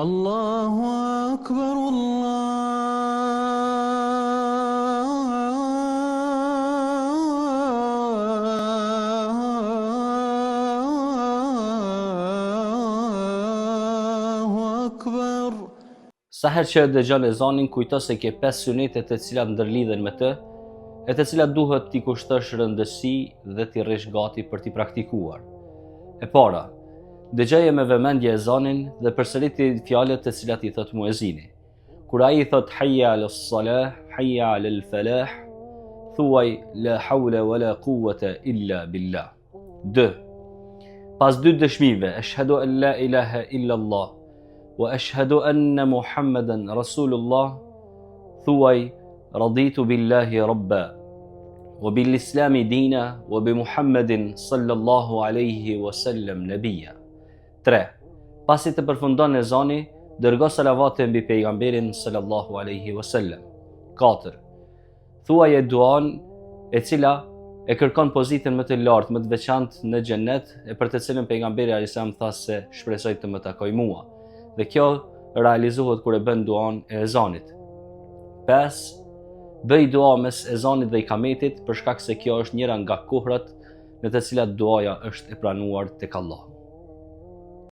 Allahu Akbar, Allahu Akbar. Sa herë që dëgjon ezanin, kujto se ke 5 sunete të cilat ndërlidhen me të, e të cilat duhet t'i kushtosh rëndësi dhe t'i rresh gati për t'i praktikuar. E para, dëgjoje me vëmendje ezanin dhe përsëriti fjalët të cilat i thot muezini. Kur ai i thot hayya 'alas salah, hayya 'alal falah, thuaj la hawla wala quwwata illa billah. 2. Pas 2 dëshmive, ashhadu an la ilaha illa Allah wa ashhadu anna Muhammadan Rasulullah, thuaj raditu billahi rabba wa bil islami dina wa bi Muhammadin sallallahu alaihi wasallam nabiyya. 3. Pasi të përfundon ezani, dërgo salavate mbi pejgamberin sallallahu alaihi wasallam. 4. Thuaje duan e cila e kërkon pozitën më të lartë, më të veçantë në xhenet, e për të cilën pejgamberi alayhisalam tha se shpresoj të më takoj mua. Dhe kjo realizohet kur e bën duan e ezanit. 5. Bëj dua mes ezanit dhe ikametit, për shkak se kjo është njëra nga kohrat në të cilat duaja është e pranuar tek Allah.